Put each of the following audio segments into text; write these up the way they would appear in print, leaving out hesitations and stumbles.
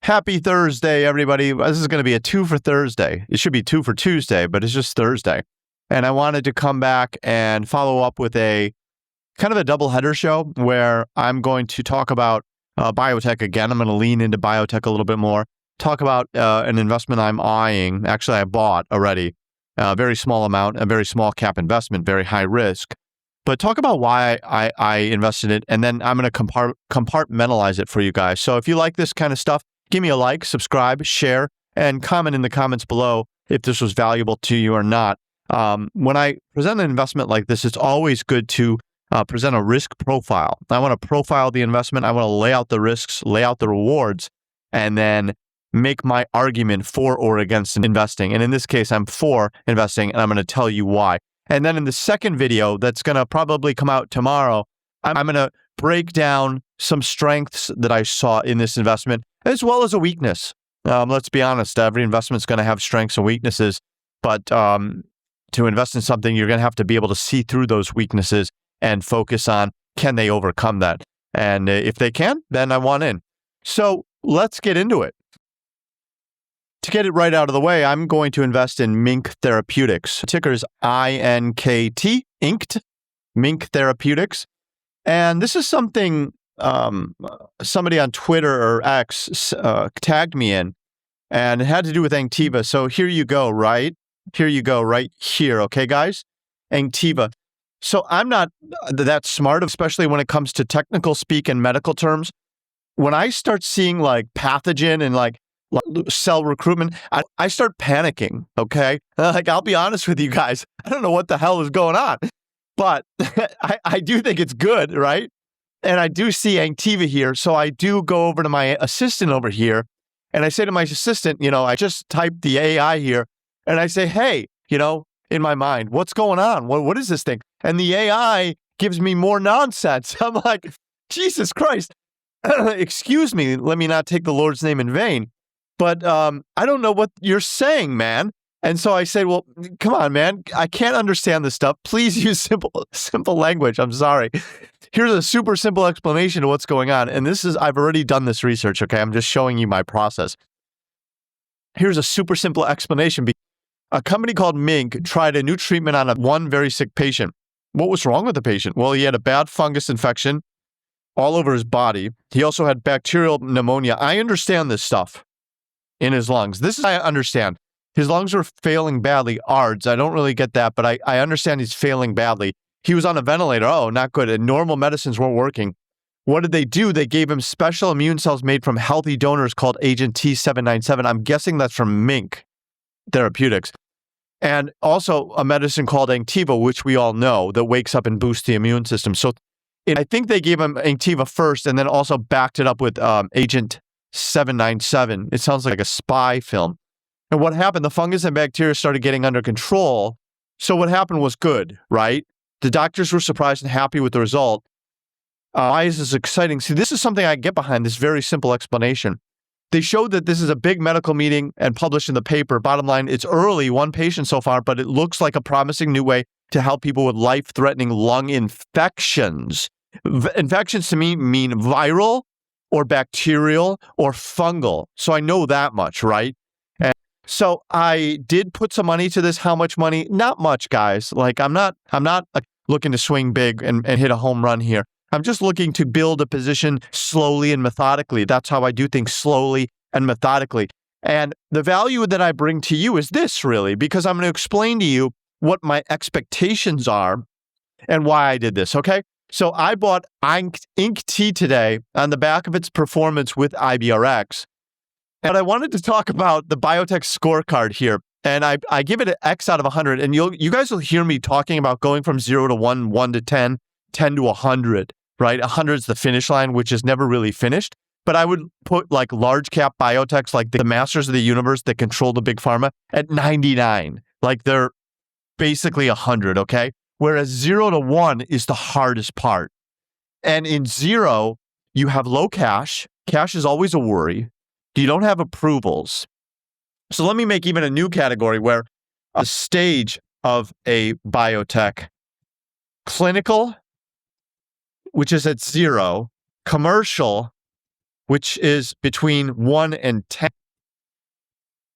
Happy Thursday, everybody. This is going to be a 2 for Thursday. It should be 2 for Tuesday, but it's just Thursday. And I wanted to come back and follow up with a kind of a double header show where I'm going to talk about biotech again. I'm going to lean into biotech a little bit more, talk about an investment I'm eyeing. Actually, I bought already a very small amount, a very small cap investment, very high risk. But talk about why I invested in it, and then I'm going to compartmentalize it for you guys. So if you like this kind of stuff, give me a like, subscribe, share, and comment in the comments below if this was valuable to you or not. When I present an investment like this, it's always good to present a risk profile. I want to profile the investment. I want to lay out the risks, lay out the rewards, and then make my argument for or against investing. And in this case, I'm for investing, and I'm going to tell you why. And then in the second video that's going to probably come out tomorrow, I'm going to break down some strengths that I saw in this investment, as well as a weakness. Let's be honest, every investment is going to have strengths and weaknesses, but to invest in something, you're going to have to be able to see through those weaknesses and focus on, can they overcome that? And if they can, then I want in. So let's get into it. To get it right out of the way, I'm going to invest in MiNK Therapeutics. Ticker is INKT, inked, MiNK Therapeutics. And this is something somebody on Twitter or X tagged me in, and it had to do with ANKTIVA. So here you go, right? Here you go, right here. Okay, guys? ANKTIVA. So I'm not that smart, especially when it comes to technical speak and medical terms. When I start seeing like pathogen and like cell recruitment, I start panicking, okay? Like, I'll be honest with you guys. I don't know what the hell is going on, but I do think it's good, right? And I do see ANKTIVA here, so I do go over to my assistant over here, and I say to my assistant, I just typed the AI here, and I say, hey, in my mind, what's going on? What is this thing? And the AI gives me more nonsense. I'm like, Jesus Christ, excuse me, let me not take the Lord's name in vain. But I don't know what you're saying, man. And so I said, well, come on, man. I can't understand this stuff. Please use simple language. I'm sorry. Here's a super simple explanation of what's going on. And I've already done this research, okay? I'm just showing you my process. Here's a super simple explanation. A company called MiNK tried a new treatment on one very sick patient. What was wrong with the patient? Well, he had a bad fungus infection all over his body. He also had bacterial pneumonia. I understand this stuff. In his lungs. I understand. His lungs were failing badly. ARDS. I don't really get that, but I understand he's failing badly. He was on a ventilator. Oh, not good. And normal medicines weren't working. What did they do? They gave him special immune cells made from healthy donors called Agent T797. I'm guessing that's from MiNK Therapeutics. And also a medicine called ANKTIVA, which we all know, that wakes up and boosts the immune system. So I think they gave him ANKTIVA first and then also backed it up with Agent 797. It sounds like a spy film. And what happened? The fungus and bacteria started getting under control. So what happened was good, right? The doctors were surprised and happy with the result. Why is this exciting? See, this is something I get behind, this very simple explanation. They showed that this is a big medical meeting and published in the paper. Bottom line, it's early, one patient so far, but it looks like a promising new way to help people with life-threatening lung infections. Infections to me mean viral, or bacterial, or fungal. So I know that much, right? And so I did put some money to this. How much money? Not much, guys. Like, I'm not looking to swing big and hit a home run here. I'm just looking to build a position slowly and methodically. That's how I do things, slowly and methodically. And the value that I bring to you is this, really, because I'm going to explain to you what my expectations are and why I did this, okay? So I bought iNKT today on the back of its performance with IBRX. And I wanted to talk about the biotech scorecard here. And I give it an X out of 100. And you guys will hear me talking about going from 0 to 1, 1 to 10, 10 to 100, right? 100 is the finish line, which is never really finished. But I would put like large cap biotechs, like the masters of the universe that control the big pharma, at 99. Like they're basically 100, okay? Whereas 0 to 1 is the hardest part. And in 0, you have low cash. Cash is always a worry. You don't have approvals. So let me make even a new category where a stage of a biotech, clinical, which is at 0, commercial, which is between 1 and 10,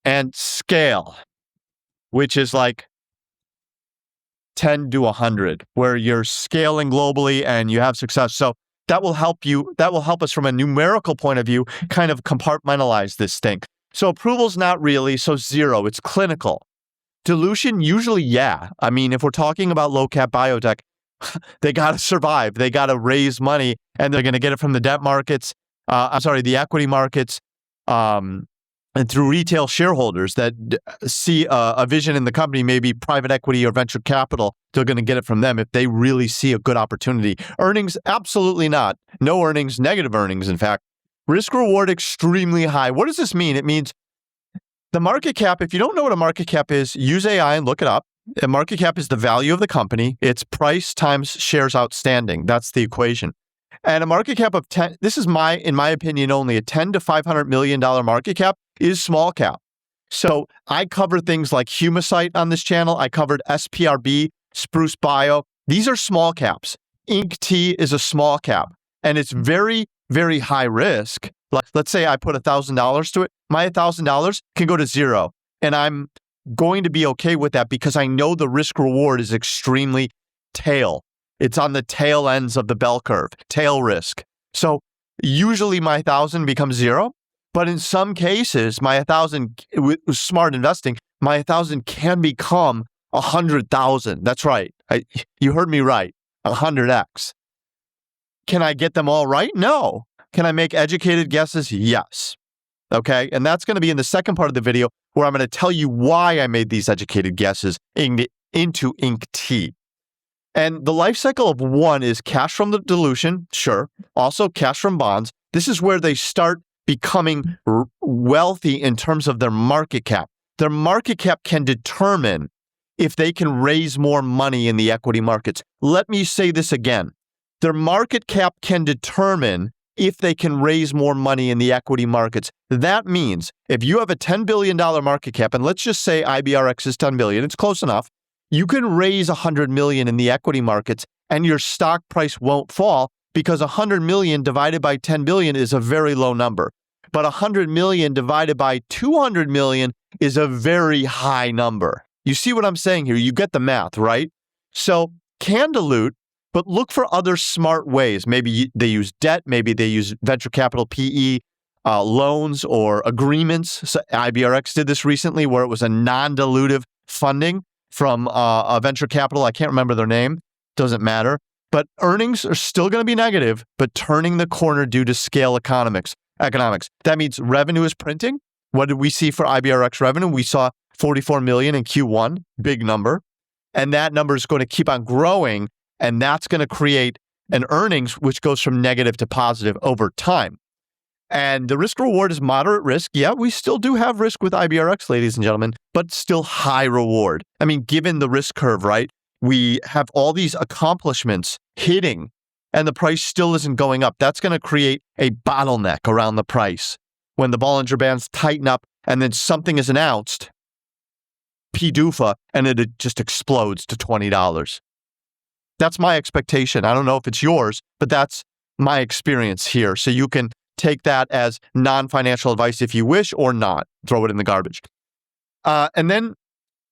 and scale, which is like 10 to 100, where you're scaling globally and you have success. So that will help you. That will help us from a numerical point of view, kind of compartmentalize this thing. So approval's not really, so 0, it's clinical. Dilution, usually, yeah. I mean, if we're talking about low-cap biotech, they got to survive. They got to raise money, and they're going to get it from the debt markets, the equity markets, and through retail shareholders that see a vision in the company, maybe private equity or venture capital. They're going to get it from them if they really see a good opportunity. Earnings, absolutely not. No earnings, negative earnings, in fact. Risk reward, extremely high. What does this mean? It means the market cap, if you don't know what a market cap is, use AI and look it up. A market cap is the value of the company. It's price times shares outstanding. That's the equation. And a market cap of 10, this is in my opinion, only a $10 to $500 million market cap is small cap. So I cover things like Humacyte on this channel. I covered SPRB, Spruce Bio. These are small caps. INKT is a small cap, and it's very, very high risk. Like, let's say I put $1,000 to it. My $1,000 can go to 0, and I'm going to be okay with that because I know the risk reward is extremely tail. It's on the tail ends of the bell curve, tail risk. So usually my 1,000 becomes 0, but in some cases, my 1,000 with smart investing, my 1,000 can become 100,000. That's right. You heard me right. 100x. Can I get them all right? No. Can I make educated guesses? Yes. Okay. And that's going to be in the second part of the video where I'm going to tell you why I made these educated guesses into INKT. And the life cycle of 1 is cash from the dilution, sure. Also cash from bonds. This is where they start becoming wealthy in terms of their market cap. Their market cap can determine if they can raise more money in the equity markets. Let me say this again. Their market cap can determine if they can raise more money in the equity markets. That means if you have a $10 billion market cap, and let's just say IBRX is $10 billion, it's close enough, you can raise $100 million in the equity markets and your stock price won't fall because $100 million divided by $10 billion is a very low number. But $100 million divided by $200 million is a very high number. You see what I'm saying here? You get the math, right? So can dilute, but look for other smart ways. Maybe they use debt, maybe they use venture capital PE, loans or agreements. So IBRX did this recently where it was a non-dilutive funding from a venture capital. I can't remember their name. Doesn't matter. But earnings are still going to be negative, but turning the corner due to scale economics. That means revenue is printing. What did we see for IBRX revenue? We saw 44 million in Q1, big number. And that number is going to keep on growing. And that's going to create an earnings which goes from negative to positive over time. And the risk reward is moderate risk. Yeah, we still do have risk with IBRX, ladies and gentlemen, but still high reward. I mean, given the risk curve, right? We have all these accomplishments hitting and the price still isn't going up. That's going to create a bottleneck around the price. When the Bollinger Bands tighten up and then something is announced, PDUFA, and it just explodes to $20. That's my expectation. I don't know if it's yours, but that's my experience here. So you can take that as non-financial advice if you wish or not. Throw it in the garbage. And then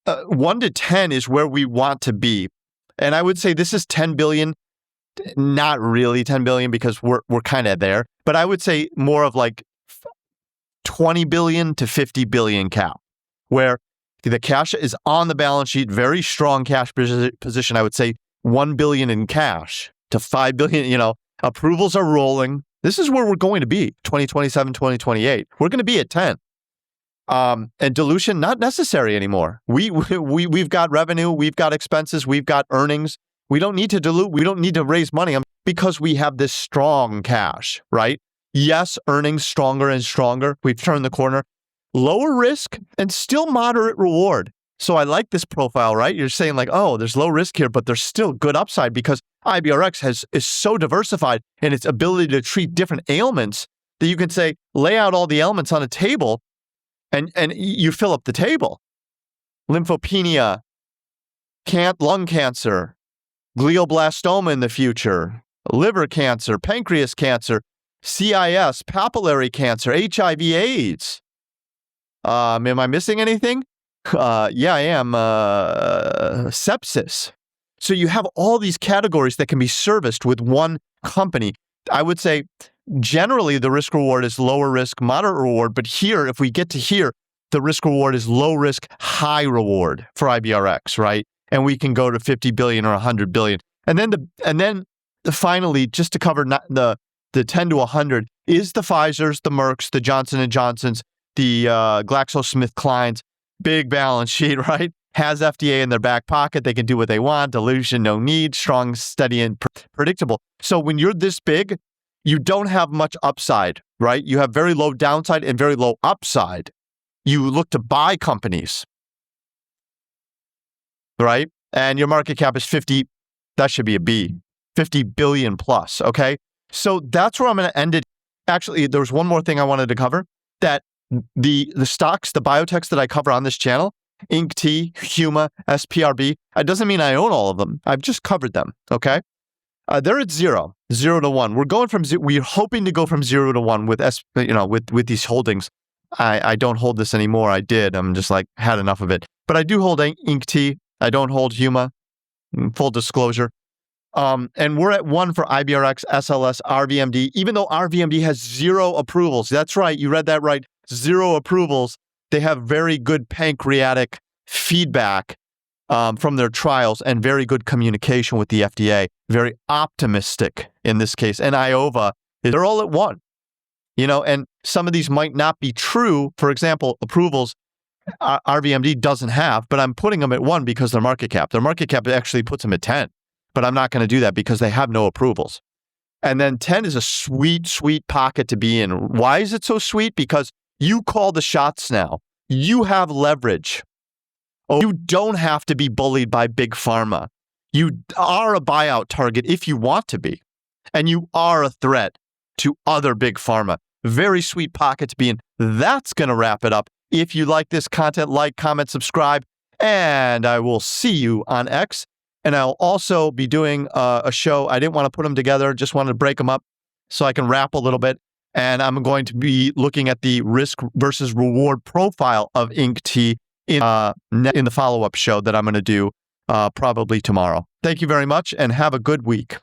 1 to 10 is where we want to be. And I would say this is 10 billion, not really 10 billion because we're kind of there, but I would say more of like 20 billion to 50 billion cap, where the cash is on the balance sheet, very strong cash position. I would say 1 billion in cash to 5 billion, approvals are rolling. This is where we're going to be, 2027, 2028. We're going to be at 10. And dilution, not necessary anymore. We've got revenue, we've got expenses, we've got earnings. We don't need to dilute. We don't need to raise money because we have this strong cash, right? Yes, earnings stronger and stronger. We've turned the corner. Lower risk and still moderate reward. So I like this profile, right? You're saying like, oh, there's low risk here, but there's still good upside because IBRX is so diversified in its ability to treat different ailments that you can say, lay out all the elements on a table and you fill up the table. Lymphopenia, lung cancer, glioblastoma in the future, liver cancer, pancreas cancer, CIS, papillary cancer, HIV, AIDS. Am I missing anything? Yeah, I am. Sepsis. So you have all these categories that can be serviced with one company. I would say generally the risk reward is lower risk, moderate reward. But here, if we get to here, the risk reward is low risk, high reward for IBRX, right? And we can go to 50 billion or 100 billion. And then finally, just to cover the 10 to 100 is the Pfizer's, the Merck's, the Johnson & Johnson's, the GlaxoSmithKline's, big balance sheet, right? Has FDA in their back pocket. They can do what they want. Dilution, no need. Strong, steady, and predictable. So when you're this big, you don't have much upside, right? You have very low downside and very low upside. You look to buy companies, right? And your market cap is 50. That should be a B. 50 billion plus, okay? So that's where I'm going to end it. Actually, there was one more thing I wanted to cover, that the stocks, the biotechs that I cover on this channel, INKT, Huma, SPRB, it doesn't mean I own all of them. I've just covered them, okay? They're at 0 to 1. We're hoping to go from 0 to 1 with these holdings. I don't hold this anymore. I did. I'm just had enough of it. But I do hold INKT. I don't hold Huma. Full disclosure. And we're at 1 for IBRX, SLS, RVMD, even though RVMD has 0 approvals. That's right. You read that right. 0 approvals. They have very good pancreatic feedback from their trials and very good communication with the FDA. Very optimistic in this case. And IOVA, they're all at 1. And some of these might not be true. For example, approvals RVMD doesn't have, but I'm putting them at 1 because their market cap. Their market cap actually puts them at 10. But I'm not going to do that because they have no approvals. And then 10 is a sweet, sweet pocket to be in. Why is it so sweet? Because you call the shots now. You have leverage. You don't have to be bullied by big pharma. You are a buyout target if you want to be. And you are a threat to other big pharma. Very sweet pocket to be in. That's going to wrap it up. If you like this content, like, comment, subscribe, and I will see you on X. And I'll also be doing a show. I didn't want to put them together, just wanted to break them up so I can wrap a little bit. And I'm going to be looking at the risk versus reward profile of INKT in the follow-up show that I'm going to do probably tomorrow. Thank you very much and have a good week.